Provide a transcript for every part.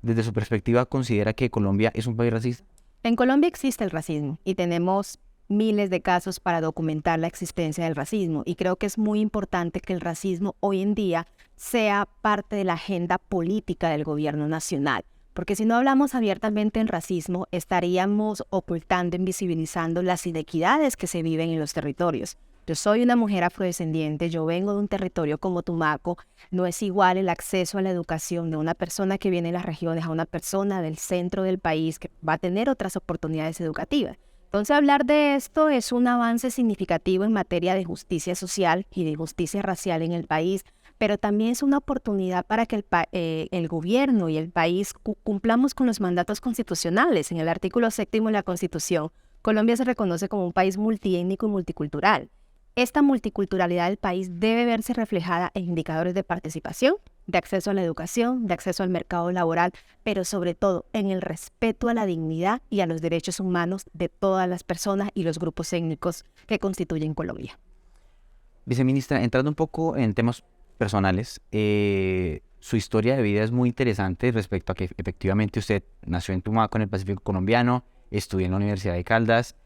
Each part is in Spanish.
desde su perspectiva, ¿considera que Colombia es un país racista? En Colombia existe el racismo y tenemos miles de casos para documentar la existencia del racismo, y creo que es muy importante que el racismo hoy en día sea parte de la agenda política del gobierno nacional, porque si no hablamos abiertamente en racismo, estaríamos ocultando, invisibilizando las inequidades que se viven en los territorios. Yo soy una mujer afrodescendiente, yo vengo de un territorio como Tumaco. No es igual el acceso a la educación de una persona que viene de las regiones a una persona del centro del país que va a tener otras oportunidades educativas. Entonces, hablar de esto es un avance significativo en materia de justicia social y de justicia racial en el país, pero también es una oportunidad para que el gobierno y el país cumplamos con los mandatos constitucionales. En el artículo 7 de la Constitución, Colombia se reconoce como un país multiétnico y multicultural. Esta multiculturalidad del país debe verse reflejada en indicadores de participación, de acceso a la educación, de acceso al mercado laboral, pero sobre todo en el respeto a la dignidad y a los derechos humanos de todas las personas y los grupos étnicos que constituyen Colombia. Viceministra, entrando un poco en temas personales, su historia de vida es muy interesante respecto a que efectivamente usted nació en Tumaco, en el Pacífico colombiano, estudió en la Universidad de Caldas,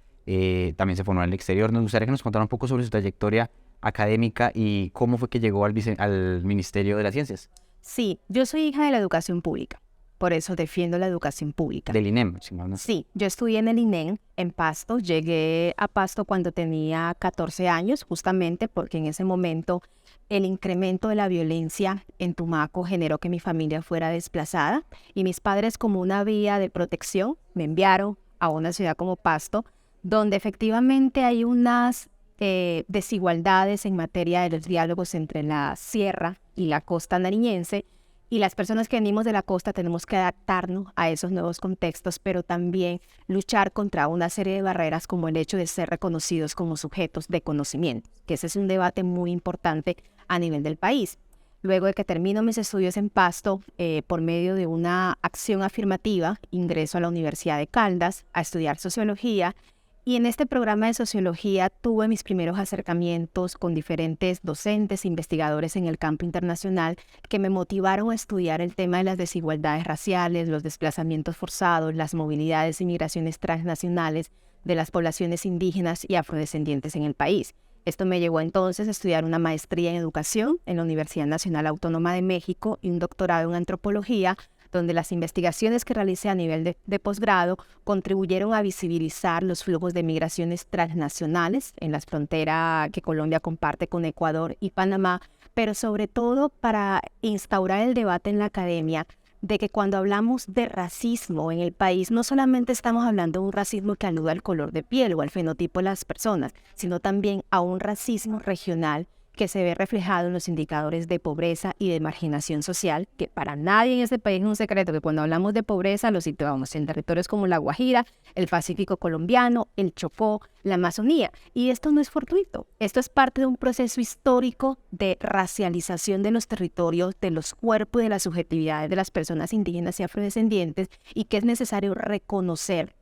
también se formó en el exterior. Nos gustaría que nos contara un poco sobre su trayectoria académica y cómo fue que llegó al Ministerio de las Ciencias. Sí, yo soy hija de la educación pública, por eso defiendo la educación pública. Del INEM, si mal no estoy. Sí, yo estudié en el INEM, en Pasto. Llegué a Pasto cuando tenía 14 años, justamente porque en ese momento el incremento de la violencia en Tumaco generó que mi familia fuera desplazada, y mis padres, como una vía de protección, me enviaron a una ciudad como Pasto, donde efectivamente hay unas desigualdades en materia de los diálogos entre la sierra y la costa nariñense, y las personas que venimos de la costa tenemos que adaptarnos a esos nuevos contextos, pero también luchar contra una serie de barreras, como el hecho de ser reconocidos como sujetos de conocimiento, que ese es un debate muy importante a nivel del país. Luego de que termino mis estudios en Pasto, por medio de una acción afirmativa, ingreso a la Universidad de Caldas a estudiar sociología. Y en este programa de sociología tuve mis primeros acercamientos con diferentes docentes e investigadores en el campo internacional, que me motivaron a estudiar el tema de las desigualdades raciales, los desplazamientos forzados, las movilidades y migraciones transnacionales de las poblaciones indígenas y afrodescendientes en el país. Esto me llevó entonces a estudiar una maestría en educación en la Universidad Nacional Autónoma de México y un doctorado en antropología, donde las investigaciones que realicé a nivel de posgrado contribuyeron a visibilizar los flujos de migraciones transnacionales en las fronteras que Colombia comparte con Ecuador y Panamá, pero sobre todo para instaurar el debate en la academia de que cuando hablamos de racismo en el país, no solamente estamos hablando de un racismo que aluda al color de piel o al fenotipo de las personas, sino también a un racismo regional que se ve reflejado en los indicadores de pobreza y de marginación social, que para nadie en este país es un secreto que cuando hablamos de pobreza lo situamos en territorios como La Guajira, el Pacífico colombiano, el Chocó, la Amazonía. Y esto no es fortuito, esto es parte de un proceso histórico de racialización de los territorios, de los cuerpos y de las subjetividades de las personas indígenas y afrodescendientes, y que es necesario reconocer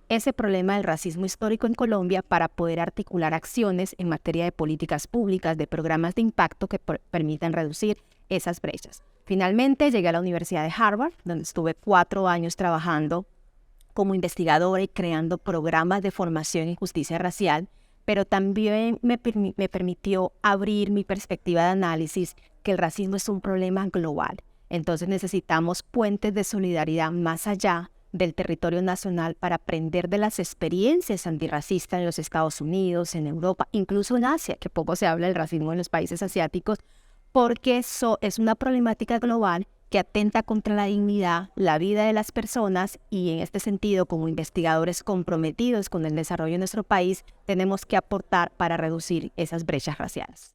ese problema del racismo histórico en Colombia para poder articular acciones en materia de políticas públicas, de programas de impacto que permitan reducir esas brechas. Finalmente llegué a la Universidad de Harvard, donde estuve 4 años trabajando como investigadora y creando programas de formación en justicia racial, pero también me permitió abrir mi perspectiva de análisis, que el racismo es un problema global. Entonces necesitamos puentes de solidaridad más allá del territorio nacional para aprender de las experiencias antirracistas en los Estados Unidos, en Europa, incluso en Asia, que poco se habla del racismo en los países asiáticos, porque eso es una problemática global que atenta contra la dignidad, la vida de las personas, y en este sentido, como investigadores comprometidos con el desarrollo de nuestro país, tenemos que aportar para reducir esas brechas raciales.